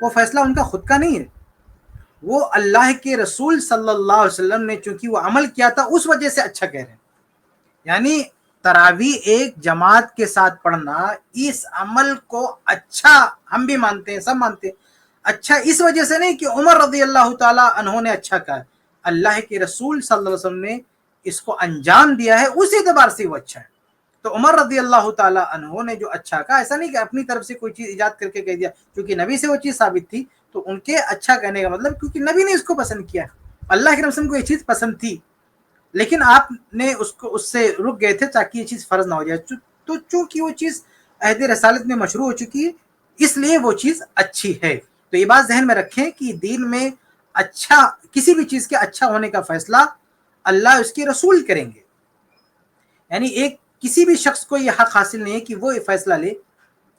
Speaker 2: وہ فیصلہ ان کا خود کا نہیں ہے وہ اللہ کے رسول صلی اللہ علیہ وسلم نے چونکہ وہ عمل کیا تھا اس وجہ سے اچھا کہہ رہے ہیں. یعنی تراویح ایک جماعت کے ساتھ پڑھنا اس عمل کو اچھا ہم بھی مانتے ہیں سب مانتے ہیں اچھا اس وجہ سے نہیں کہ عمر رضی اللہ تعالیٰ عنہ نے اچھا کہا اللہ کے رسول صلی اللہ علیہ وسلم نے اس کو انجام دیا ہے اس اعتبار سے وہ اچھا ہے. تو عمر رضی اللہ تعالیٰ عنہ نے جو اچھا کہا ایسا نہیں کہ اپنی طرف سے کوئی چیز ایجاد کر کے کہہ دیا کیونکہ نبی سے وہ چیز ثابت تھی تو ان کے اچھا کہنے کا مطلب کیونکہ نبی نے اس کو پسند کیا اللہ کے رسول کو یہ چیز پسند تھی لیکن آپ نے اس سے رک گئے تھے تاکہ یہ چیز فرض نہ ہو جائے تو چونکہ وہ چیز عہد رسالت میں مشروع ہو چکی ہے اس لیے وہ چیز اچھی ہے. تو یہ بات ذہن میں رکھیں کہ دین میں اچھا کسی بھی چیز کے اچھا ہونے کا فیصلہ اللہ اس کے رسول کریں گے. یعنی ایک کسی بھی شخص کو یہ حق حاصل نہیں ہے کہ وہ یہ فیصلہ لے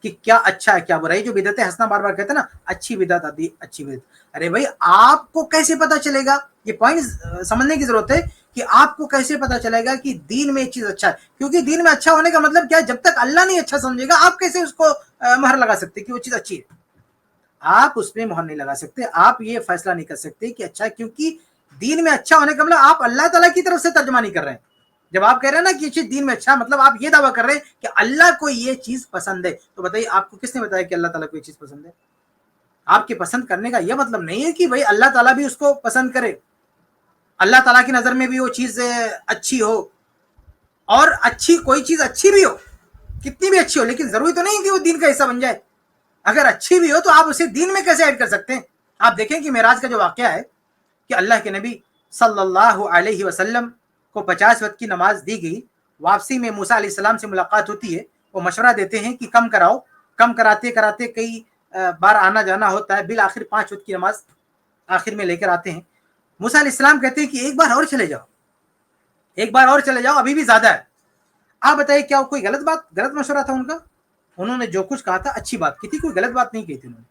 Speaker 2: کہ کیا اچھا ہے کیا برا ہے. جو بدعت حسنہ بار بار کہتے ہیں نا اچھی بدعت آتی اچھی بدعت. ارے بھائی آپ کو کیسے پتا چلے گا یہ پوائنٹ سمجھنے کی ضرورت ہے کہ آپ کو کیسے پتا چلے گا کہ دین میں یہ چیز اچھا ہے کیونکہ دین میں اچھا ہونے کا مطلب کیا ہے جب تک اللہ نہیں اچھا سمجھے گا آپ کیسے اس کو مہر لگا سکتے کہ وہ چیز اچھی ہے. آپ اس میں مہر نہیں لگا سکتے آپ یہ فیصلہ نہیں کر سکتے کہ اچھا کیونکہ دین میں اچھا ہونے کا مطلب آپ اللہ تعالیٰ کی طرف سے ترجمہ نہیں کر رہے ہیں. جب آپ کہہ رہے ہیں نا کہ یہ چیز دین میں اچھا مطلب آپ یہ دعویٰ کر رہے ہیں کہ اللہ کو یہ چیز پسند ہے. تو بتائیے آپ کو کس نے بتایا کہ اللہ تعالیٰ کو یہ چیز پسند ہے؟ آپ کے پسند کرنے کا یہ مطلب نہیں ہے کہ بھائی اللہ تعالیٰ بھی اس کو پسند کرے اللہ تعالیٰ کی نظر میں بھی وہ چیز اچھی ہو اور اچھی کوئی چیز اچھی بھی ہو کتنی بھی اچھی ہو لیکن ضروری تو نہیں کہ وہ دین کا حصہ بن جائے. اگر اچھی بھی ہو تو آپ اسے دین میں کیسے ایڈ کر سکتے ہیں؟ آپ دیکھیں کہ معراج کا جو واقعہ ہے کہ اللہ کے نبی صلی اللہ علیہ وسلم کو 50 وقت کی نماز دی گئی. واپسی میں موسیٰ علیہ السلام سے ملاقات ہوتی ہے وہ مشورہ دیتے ہیں کہ کم کراؤ. کم کراتے کئی بار آنا جانا ہوتا ہے بالآخر 5 وقت کی نماز آخر میں لے کر آتے ہیں. موسیٰ علیہ السلام کہتے ہیں کہ ایک بار اور چلے جاؤ ابھی بھی زیادہ ہے. آپ بتائیے کیا کوئی غلط مشورہ تھا ان کا؟ انہوں نے جو کچھ کہا تھا اچھی بات کی تھی کوئی غلط بات نہیں کی تھی انہوں نے.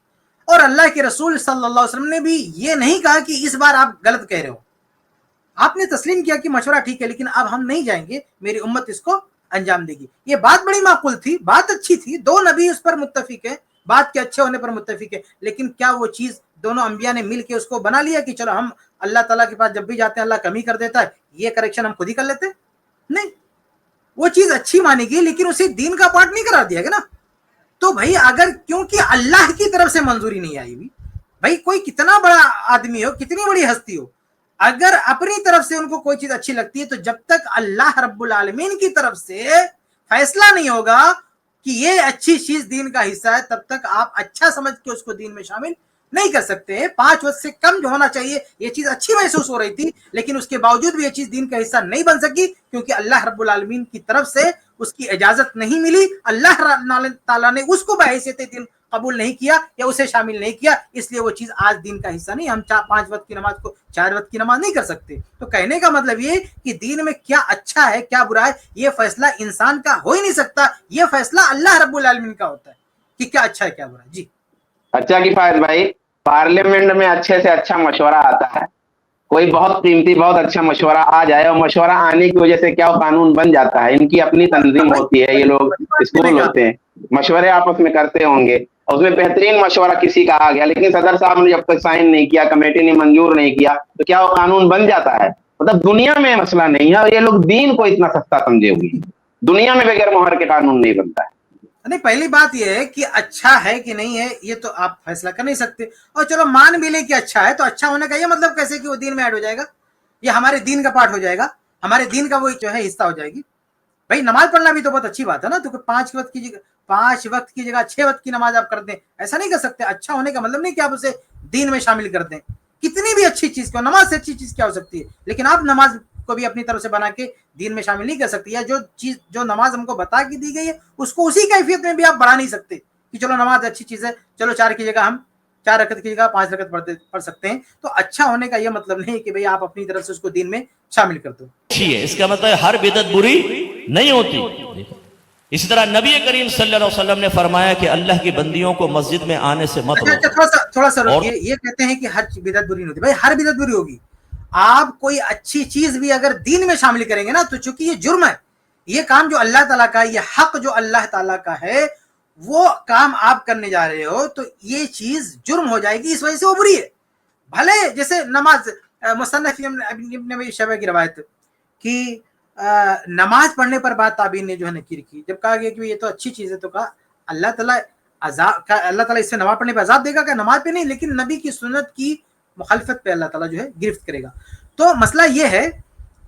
Speaker 2: اور اللہ کے رسول صلی اللہ علیہ وسلم نے بھی یہ نہیں کہا کہ اس بار آپ غلط کہہ رہے ہو. آپ نے تسلیم کیا کہ مشورہ ٹھیک ہے لیکن اب ہم نہیں جائیں گے, میری امت اس کو انجام دے گی. یہ بات بڑی معقول تھی, بات اچھی تھی, دو نبی اس پر متفق ہیں, بات کے اچھے ہونے پر متفق ہے, لیکن کیا وہ چیز دونوں انبیاء نے مل کے اس کو بنا لیا کہ چلو ہم اللہ تعالیٰ کے پاس جب بھی جاتے ہیں اللہ کمی کر دیتا ہے, یہ کریکشن ہم خود ہی کر لیتے ہیں؟ نہیں, وہ چیز اچھی مانی گئی لیکن اسے دین کا پارٹ نہیں قرار دیا گیا نا. تو بھائی اگر کیونکہ اللہ کی طرف سے منظوری نہیں آئی ہوئی, بھائی کوئی کتنا بڑا آدمی ہو, کتنی بڑی ہستی ہو, اگر اپنی طرف سے ان کو کوئی چیز اچھی لگتی ہے تو جب تک اللہ رب العالمین کی طرف سے فیصلہ نہیں ہوگا کہ یہ اچھی چیز دین کا حصہ ہے, تب تک آپ اچھا سمجھ کے اس کو دین میں شامل نہیں کر سکتے. 5 وقت سے کم جو ہونا چاہیے, یہ چیز اچھی محسوس ہو رہی تھی لیکن اس کے باوجود بھی یہ چیز دین کا حصہ نہیں بن سکی کیونکہ اللہ رب العالمین کی طرف سے اس کی اجازت نہیں ملی. اللہ تعالیٰ نے اس کو بحیثیت دین قبول نہیں کیا یا اسے شامل نہیں کیا, اس لیے وہ چیز آج دین کا حصہ نہیں. ہم 5 وقت کی نماز کو 4 وقت کی نماز نہیں کر سکتے. تو کہنے کا مطلب یہ کہ دین میں کیا اچھا ہے کیا برا ہے, یہ فیصلہ انسان کا ہو ہی نہیں سکتا, یہ فیصلہ اللہ رب العالمین کا ہوتا ہے کہ کیا اچھا ہے کیا برا ہے. جی
Speaker 3: اچھا کفایت بھائی, پارلیمنٹ میں اچھے سے اچھا مشورہ آتا ہے, کوئی بہت قیمتی بہت اچھا مشورہ آ جائے اور مشورہ آنے کی وجہ سے کیا قانون بن جاتا ہے. ان کی اپنی تنظیم ہوتی ہے, یہ لوگ اسکول ہوتے ہیں, مشورے آپس میں کرتے ہوں گے, اس میں بہترین مشورہ کسی کا آ گیا لیکن صدر صاحب نے جب تک سائن نہیں کیا, کمیٹی نے منظور نہیں کیا, تو کیا وہ قانون بن جاتا ہے؟ مطلب دنیا میں مسئلہ نہیں ہے, اور یہ لوگ دین کو اتنا سستا سمجھے ہوئے, دنیا میں بغیر مہر کے قانون نہیں بنتا ہے.
Speaker 2: نہیں, پہلی بات یہ ہے کہ اچھا ہے کہ نہیں ہے یہ تو آپ فیصلہ کر نہیں سکتے, اور چلو مان بھی لیں کہ اچھا ہے, تو اچھا ہونے کا یہ مطلب کیسے کہ وہ دین میں ایڈ ہو جائے گا, یہ ہمارے دین کا پارٹ ہو جائے گا, ہمارے دین کا وہ جو ہے حصہ ہو جائے گی. بھائی نماز پڑھنا بھی تو بہت اچھی بات ہے نا, تو 5 وقت کی جگہ 6 وقت کی نماز آپ کر دیں, ایسا نہیں کر سکتے. اچھا ہونے کا مطلب نہیں کہ آپ اسے دین میں شامل کر دیں. کتنی بھی اچھی چیز کیوں, نماز سے اچھی چیز کیا ہو سکتی ہے, لیکن آپ نماز کو بھی اپنی طرف سے بنا کے دین میں شامل نہیں کر سکتی, یا جو نماز ہم کو بتا کے دی گئی ہے اس کو اسی کیفیت میں بھی آپ بڑھا نہیں سکتے کہ چلو نماز اچھی چیز ہے, چلو 4 کی جگہ ہم 4 رکعت کی جگہ 5 رکعت پڑھ سکتے ہیں. تو اچھا ہونے کا یہ مطلب نہیں کہ بھئی آپ اپنی طرف سے اس کو دین میں شامل کر دو.
Speaker 1: اچھی ہے, اس کا مطلب ہر بدعت بری نہیں ہوتی. اسی طرح نبی کریم صلی اللہ علیہ وسلم نے فرمایا کہ اللہ کی بندیوں کو مسجد میں آنے سے مت روکو.
Speaker 2: تھوڑا سا روکیے, یہ کہتے ہیں کہ ہر بدعت بری نہیں ہوتی. بھائی ہر بدعت بری ہوگی, آپ کوئی اچھی چیز بھی اگر دین میں شامل کریں گے نا, تو چونکہ یہ جرم ہے, یہ کام جو اللہ تعالیٰ کا ہے, یہ حق جو اللہ تعالیٰ کا ہے, وہ کام آپ کرنے جا رہے ہو, تو یہ چیز جرم ہو جائے گی, اس وجہ سے وہ بری ہے. بھلے جیسے نماز, مصنف ابن ابی شیبہ کی روایت کہ نماز پڑھنے پر بعد تابعین نے جو ہے نکیر کی, جب کہا گیا کہ یہ تو اچھی چیز ہے, تو کہا اللہ تعالیٰ اس سے نماز پڑھنے پہ عذاب دے گا, کہ نماز پہ نہیں لیکن نبی کی سنت کی مخالفت پہ اللہ تعالیٰ جو ہے گرفت کرے گا. تو مسئلہ یہ ہے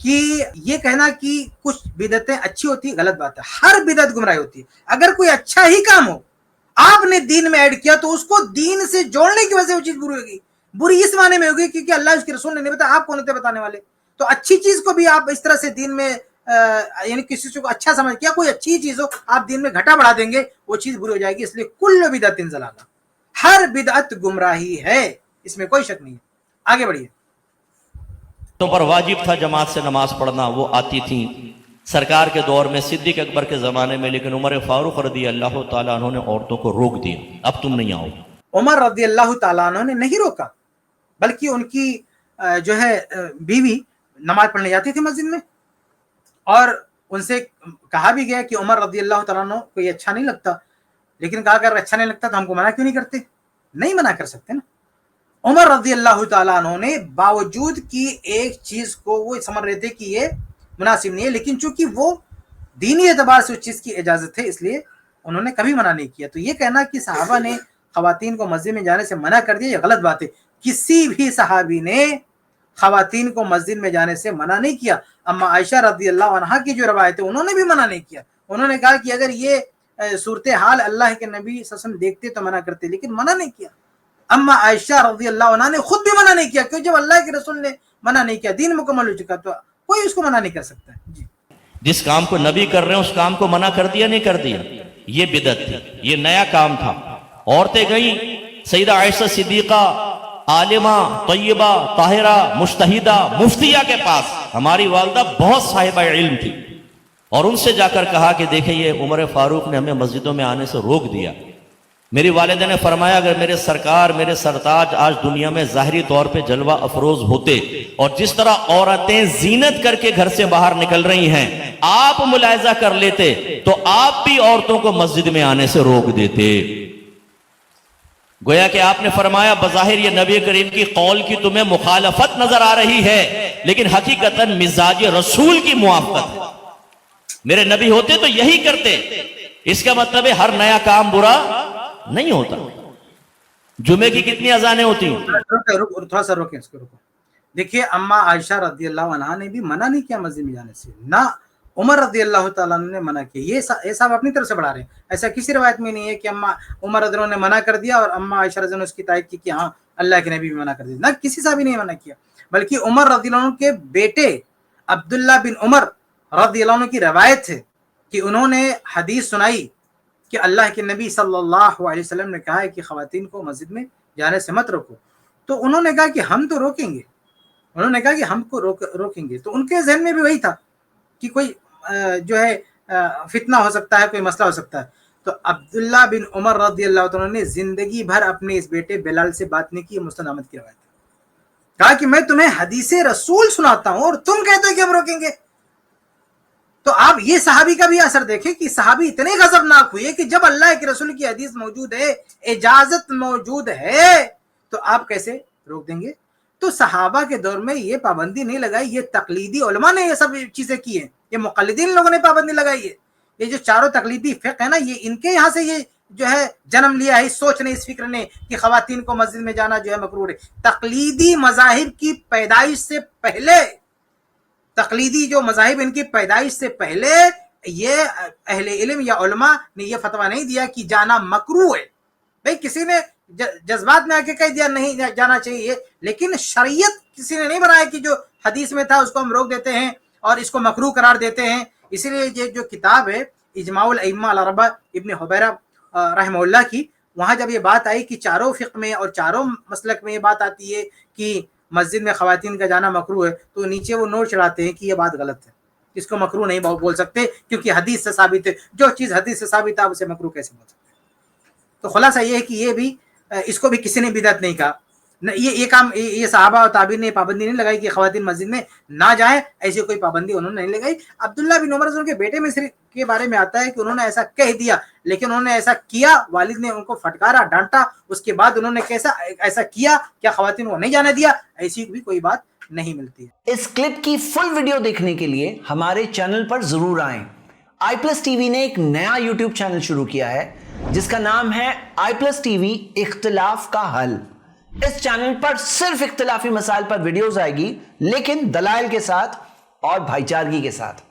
Speaker 2: کہ یہ کہنا کہ کچھ بدعتیں اچھی ہوتی ہے, غلط بات ہے. ہر بدعت گمراہی ہوتی ہے. اگر کوئی اچھا ہی کام ہو آپ نے دین میں ایڈ کیا, تو اس کو دین سے جوڑنے کی وجہ سے وہ چیز بری ہوگی. بری اس معنی میں ہوگی کیونکہ اللہ اس کے رسول نے نہیں بتایا, آپ کون ہوتے بتانے والے. تو اچھی چیز کو بھی آپ اس طرح سے دین میں یعنی کسی چیز کو اچھا سمجھ کیا, کوئی اچھی چیز ہو آپ دین میں گھٹا بڑھا دیں گے, وہ چیز بری ہو جائے گی. اس لیے کل بدعت ضلالہ, ہر بدعت گمراہی ہے, اس میں کوئی شک نہیں ہے. آگے بڑھیے.
Speaker 1: تو پر واجب تھا جماعت سے نماز پڑھنا, وہ آتی تھیں سرکار کے دور میں, صدیق اکبر کے زمانے میں, لیکن عمر فاروق رضی اللہ تعالیٰ عنہ نے عورتوں کو روک دیا, اب تم نہیں آؤ.
Speaker 2: عمر رضی اللہ تعالیٰ عنہ نے نہیں روکا, بلکہ ان کی جو ہے بیوی نماز پڑھنے جاتی تھی مسجد میں, اور ان سے کہا بھی گیا کہ عمر رضی اللہ تعالیٰ عنہ کو یہ اچھا نہیں لگتا, لیکن کہا اگر اچھا نہیں لگتا تو ہم کو منع کیوں نہیں کرتے. نہیں منع کر سکتے نا. عمر رضی اللہ تعالیٰ عنہ نے باوجود کی ایک چیز کو وہ سمجھ رہے تھے کہ یہ مناسب نہیں ہے, لیکن چونکہ وہ دینی اعتبار سے اس چیز کی اجازت ہے, اس لیے انہوں نے کبھی منع نہیں کیا. تو یہ کہنا کہ صحابہ نے خواتین کو مسجد میں جانے سے منع کر دیا, یہ غلط بات ہے. کسی بھی صحابی نے خواتین کو مسجد میں جانے سے منع نہیں کیا. اما عائشہ رضی اللہ عنہا کی جو روایت ہے, انہوں نے بھی منع نہیں کیا. انہوں نے کہا کہ اگر یہ صورتحال اللہ کے نبی صلی اللہ علیہ وسلم دیکھتے تو منع کرتے, لیکن منع نہیں کیا. اما عائشہ رضی اللہ عنہ نے خود بھی منع نہیں کیا, کیوں جب اللہ کے رسول نے منع نہیں کیا, دین مکمل ہو چکا, تو کوئی اس کو منع نہیں کر سکتا ہے. جی,
Speaker 1: جس کام کو نبی کر رہے ہیں اس کام کو منع کر دیا, نہیں کر دیا, یہ بدعت تھی, یہ نیا کام تھا. عورتیں گئیں سیدہ عائشہ صدیقہ, عالمہ, طیبہ, طاہرہ, مجتہدہ, مفتیہ کے پاس. ہماری والدہ بہت صاحبہ علم تھی, اور ان سے جا کر کہا کہ دیکھیں یہ عمر فاروق نے ہمیں مسجدوں میں آنے سے روک دیا. میری والدہ نے فرمایا اگر میرے سرکار میرے سرتاج آج دنیا میں ظاہری طور پہ جلوہ افروز ہوتے اور جس طرح عورتیں زینت کر کے گھر سے باہر نکل رہی ہیں آپ ملاحظہ کر لیتے تو آپ بھی عورتوں کو مسجد میں آنے سے روک دیتے. گویا کہ آپ نے فرمایا بظاہر یہ نبی کریم کی قول کی تمہیں مخالفت نظر آ رہی ہے لیکن حقیقتاً مزاج رسول کی موافقت ہے. میرے نبی ہوتے تو یہی کرتے. اس کا مطلب ہے ہر نیا کام برا نہیں ہوتا. جمعے کی کتنی اذانیں ہوتی ہیں؟
Speaker 2: تھوڑا سا روکیں اس کو. دیکھیے اما عائشہ رضی اللہ عنہا نے بھی منع نہیں کیا مسجد میں جانے سے, نہ عمر رضی اللہ تعالیٰ نے منع کیا. یہ صاحب اپنی طرف سے بڑھا رہے ہیں. ایسا کسی روایت میں نہیں ہے کہ اما عمر رضی اللہ نے منع کر دیا اور اما عائشہ رضی اللہ نے اس کی تائید کی کہ ہاں اللہ کے نبی بھی منع کر دیا. نہ کسی صاحب نے منع کیا, بلکہ عمر رضی اللہ عنہ کے بیٹے عبداللہ بن عمر رضی اللہ عنہ کی روایت ہے کہ انہوں نے حدیث سنائی کہ اللہ کے نبی صلی اللہ علیہ وسلم نے کہا ہے کہ خواتین کو مسجد میں جانے سے مت روکو. تو انہوں نے کہا کہ ہم تو روکیں گے, انہوں نے کہا کہ ہم کو روکیں گے. تو ان کے ذہن میں بھی وہی تھا کہ کوئی جو ہے فتنہ ہو سکتا ہے, کوئی مسئلہ ہو سکتا ہے. تو عبداللہ بن عمر رضی اللہ عنہ نے زندگی بھر اپنے اس بیٹے بلال سے بات نہیں کی. مسند احمد کی روایت ہے. کہا کہ میں تمہیں حدیث رسول سناتا ہوں اور تم کہتے ہو کہ ہم روکیں گے. تو آپ یہ صحابی کا بھی اثر دیکھیں کہ صحابی اتنے غضبناک ہوئے کہ جب اللہ کے رسول کی حدیث موجود ہے, اجازت موجود ہے, تو آپ کیسے روک دیں گے؟ تو صحابہ کے دور میں یہ پابندی نہیں لگائی, یہ تقلیدی علماء نے یہ سب چیزیں کی ہیں, یہ مقلدین لوگوں نے پابندی لگائی ہے. یہ جو چاروں تقلیدی فقہ ہے نا, یہ ان کے یہاں سے یہ جو ہے جنم لیا ہے, اس سوچ نے, اس فکر نے کہ خواتین کو مسجد میں جانا جو ہے مکروہ ہے. تقلیدی مذاہب کی پیدائش سے پہلے, تقلیدی جو مذاہب ان کی پیدائش سے پہلے یہ اہل علم یا علماء نے یہ فتویٰ نہیں دیا کہ جانا مکروہ ہے. بھئی کسی نے جذبات میں آ کے کہہ دیا نہیں جانا چاہیے, لیکن شریعت کسی نے نہیں بنایا کہ جو حدیث میں تھا اس کو ہم روک دیتے ہیں اور اس کو مکروہ قرار دیتے ہیں. اسی لیے یہ جو کتاب ہے اجماع الائمہ الاربعہ ابن حبیرہ رحمہ اللہ کی, وہاں جب یہ بات آئی کہ چاروں فقہ میں اور چاروں مسلک میں یہ بات آتی ہے کہ مسجد میں خواتین کا جانا مکروہ ہے, تو نیچے وہ نوٹ چڑھاتے ہیں کہ یہ بات غلط ہے, اس کو مکروہ نہیں بول سکتے کیونکہ حدیث سے ثابت ہے. جو چیز حدیث سے ثابت ہے اسے مکروہ کیسے بول سکتے؟ تو خلاصہ یہ ہے کہ یہ بھی, اس کو بھی کسی نے بدعت نہیں کہا. یہ کام یہ صحابہ اور تابعین نے پابندی نہیں لگائی کہ خواتین مسجد میں نہ جائیں, ایسی کوئی پابندی انہوں نے نہیں لگائی. عبداللہ بن عمر کے بیٹے میں کے بارے میں آتا ہے کہ انہوں نے ایسا کہہ دیا, لیکن انہوں نے ایسا کیا, والد نے ان کو پھٹکارا, ڈانٹا, اس کے بعد انہوں نے ایسا کیا, کیا خواتین کو نہیں جانے دیا؟ ایسی بھی کوئی بات نہیں ملتی ہے.
Speaker 4: اس کلپ کی فل ویڈیو دیکھنے کے لیے ہمارے چینل پر ضرور آئیں. آئی پلس ٹی وی نے ایک نیا یوٹیوب چینل شروع کیا ہے جس کا نام ہے آئی پلس ٹی وی اختلاف کا حل. اس چینل پر صرف اختلافی مسائل پر ویڈیوز آئے گی, لیکن دلائل کے ساتھ اور بھائی چارگی کے ساتھ.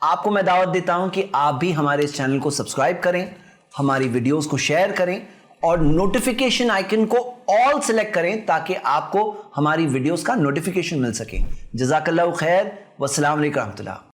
Speaker 4: آپ کو میں دعوت دیتا ہوں کہ آپ بھی ہمارے اس چینل کو سبسکرائب کریں, ہماری ویڈیوز کو شیئر کریں اور نوٹیفیکیشن آئیکن کو آل سلیکٹ کریں تاکہ آپ کو ہماری ویڈیوز کا نوٹیفیکیشن مل سکے. جزاک اللہ خیر, والسلام علیکم ورحمۃ اللہ.